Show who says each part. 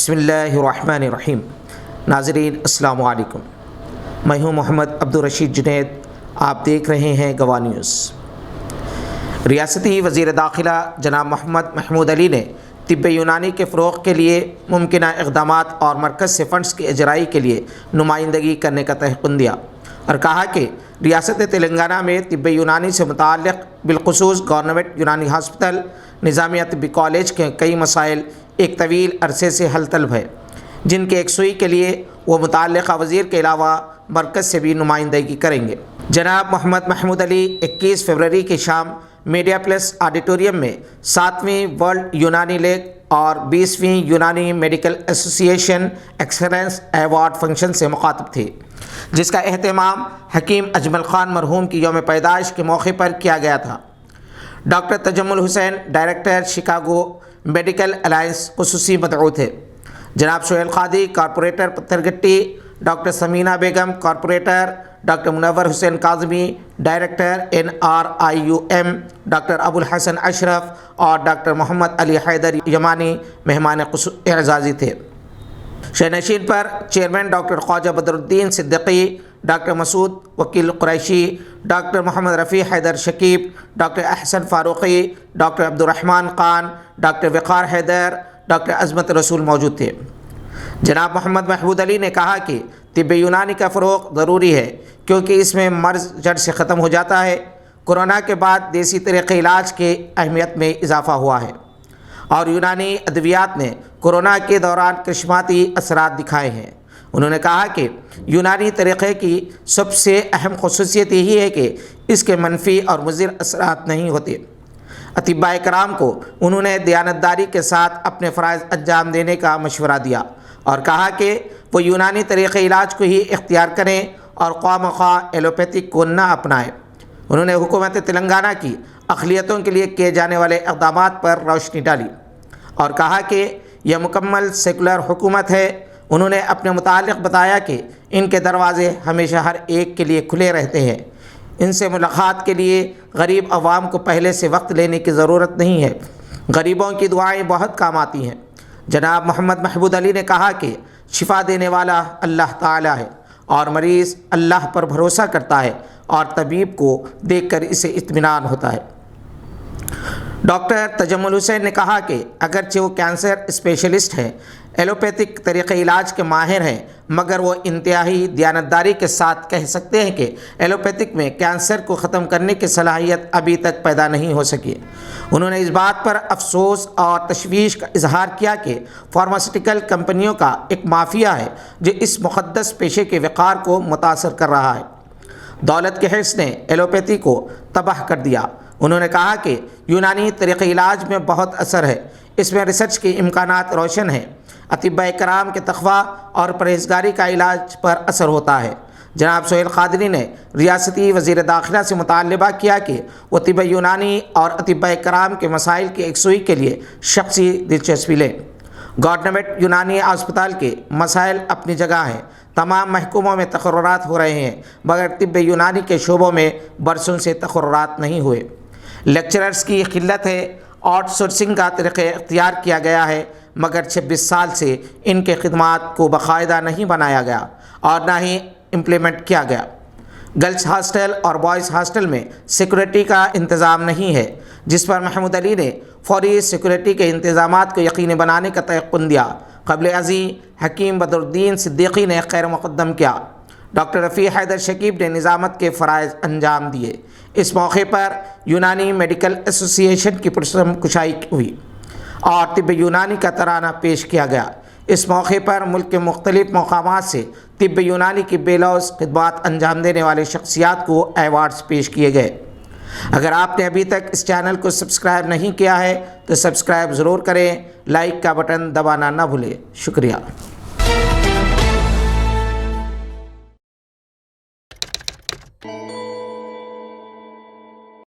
Speaker 1: بسم اللہ الرحمن الرحیم۔ ناظرین السلام علیکم، میں ہوں محمد عبدالرشید جنید، آپ دیکھ رہے ہیں گواہ نیوز۔ ریاستی وزیر داخلہ جناب محمد محمود علی نے طب یونانی کے فروغ کے لیے ممکنہ اقدامات اور مرکز سے فنڈز کی اجرائی کے لیے نمائندگی کرنے کا تیقن دیا اور کہا کہ ریاست تلنگانہ میں طب یونانی سے متعلق بالخصوص گورنمنٹ یونانی ہاسپٹل نظامیہ طبی کالج کے کئی مسائل ایک طویل عرصے سے حل طلب ہے، جن کے یکسوئی کے لیے وہ متعلقہ وزیر کے علاوہ مرکز سے بھی نمائندگی کریں گے۔ جناب محمد محمود علی 21 فروری کی شام میڈیا پلس آڈیٹوریم میں 7ویں ورلڈ یونانی لیگ اور 20ویں یونانی میڈیکل ایسوسی ایشن ایکسلنس ایوارڈ فنکشن سے مخاطب تھے، جس کا اہتمام حکیم اجمل خان مرحوم کی یوم پیدائش کے موقع پر کیا گیا تھا۔ ڈاکٹر تجمل حسین ڈائریکٹر شکاگو میڈیکل الائنس خصوصی مدعو تھے۔ جناب سہیل قادری کارپوریٹر پتھرگٹی، ڈاکٹر سمینہ بیگم کارپوریٹر، ڈاکٹر منور حسین کاظمی ڈائریکٹر NRIUM، ڈاکٹر ابو الحسن اشرف اور ڈاکٹر محمد علی حیدر یمانی مہمان اعزازی تھے۔ شہنشین پر چیئرمین ڈاکٹر خواجہ بدرالدین صدیقی، ڈاکٹر مسعود وکیل قریشی، ڈاکٹر محمد رفیع حیدر شکیب، ڈاکٹر احسن فاروقی، ڈاکٹر عبدالرحمن خان، ڈاکٹر وقار حیدر، ڈاکٹر عظمت رسول موجود تھے۔ جناب محمد محمود علی نے کہا کہ طب یونانی کا فروغ ضروری ہے کیونکہ اس میں مرض جڑ سے ختم ہو جاتا ہے۔ کورونا کے بعد دیسی طریقے علاج کی اہمیت میں اضافہ ہوا ہے اور یونانی ادویات نے کورونا کے دوران کرشماتی اثرات دکھائے ہیں۔ انہوں نے کہا کہ یونانی طریقے کی سب سے اہم خصوصیت یہی ہے کہ اس کے منفی اور مضر اثرات نہیں ہوتے۔ اطباء کرام کو انہوں نے دیانتداری کے ساتھ اپنے فرائض انجام دینے کا مشورہ دیا اور کہا کہ وہ یونانی طریقے علاج کو ہی اختیار کریں اور خواہ مخواہ ایلوپیتھک کو نہ اپنائیں۔ انہوں نے حکومت تلنگانہ کی اقلیتوں کے لیے کیے جانے والے اقدامات پر روشنی ڈالی اور کہا کہ یہ مکمل سیکولر حکومت ہے۔ انہوں نے اپنے متعلق بتایا کہ ان کے دروازے ہمیشہ ہر ایک کے لیے کھلے رہتے ہیں۔ ان سے ملاقات کے لیے غریب عوام کو پہلے سے وقت لینے کی ضرورت نہیں ہے۔ غریبوں کی دعائیں بہت کام آتی ہیں۔ جناب محمد محمود علی نے کہا کہ شفا دینے والا اللہ تعالی ہے اور مریض اللہ پر بھروسہ کرتا ہے اور طبیب کو دیکھ کر اسے اطمینان ہوتا ہے۔ ڈاکٹر تجمل حسین نے کہا کہ اگرچہ وہ کینسر اسپیشلسٹ ہیں، ایلوپیتھک طریقہ علاج کے ماہر ہیں، مگر وہ انتہائی دیانتداری کے ساتھ کہہ سکتے ہیں کہ ایلوپیتھک میں کینسر کو ختم کرنے کی صلاحیت ابھی تک پیدا نہیں ہو سکی۔ انہوں نے اس بات پر افسوس اور تشویش کا اظہار کیا کہ فارماسیوٹیکل کمپنیوں کا ایک مافیا ہے جو اس مقدس پیشے کے وقار کو متاثر کر رہا ہے۔ دولت کے حرص نے ایلوپیتھی کو تباہ کر دیا۔ انہوں نے کہا کہ یونانی طریقہ علاج میں بہت اثر ہے، اس میں ریسرچ کے امکانات روشن ہیں۔ اطباء کرام کے تقویٰ اور پرہیزگاری کا علاج پر اثر ہوتا ہے۔ جناب سہیل قادری نے ریاستی وزیر داخلہ سے مطالبہ کیا کہ وہ طب یونانی اور اطباء کرام کے مسائل کی یکسوئی کے لیے شخصی دلچسپی لیں۔ گورنمنٹ یونانی ہسپتال کے مسائل اپنی جگہ ہیں، تمام محکوموں میں تقررات ہو رہے ہیں، مگر طب یونانی کے شعبوں میں برسوں سے تقررات نہیں ہوئے۔ لیکچررز کی قلت ہے، آؤٹ سورسنگ کا طریقہ اختیار کیا گیا ہے، مگر 26 سال سے ان کے خدمات کو باقاعدہ نہیں بنایا گیا اور نہ ہی امپلیمنٹ کیا گیا۔ گرلز ہاسٹل اور بوائز ہاسٹل میں سیکورٹی کا انتظام نہیں ہے، جس پر محمود علی نے فوری سیکورٹی کے انتظامات کو یقینی بنانے کا تیقن دیا۔ قبل ازیں حکیم بدرالدین صدیقی نے خیر مقدم کیا۔ ڈاکٹر رفیع حیدر شکیب نے نظامت کے فرائض انجام دیے۔ اس موقع پر یونانی میڈیکل ایسوسی ایشن کی پرسرم کشائی ہوئی اور طب یونانی کا ترانہ پیش کیا گیا۔ اس موقع پر ملک کے مختلف مقامات سے طب یونانی کی بے لوث خدمات انجام دینے والے شخصیات کو ایوارڈز پیش کیے گئے۔ اگر آپ نے ابھی تک اس چینل کو سبسکرائب نہیں کیا ہے تو سبسکرائب ضرور کریں، لائک کا بٹن دبانا نہ بھولیں۔ شکریہ۔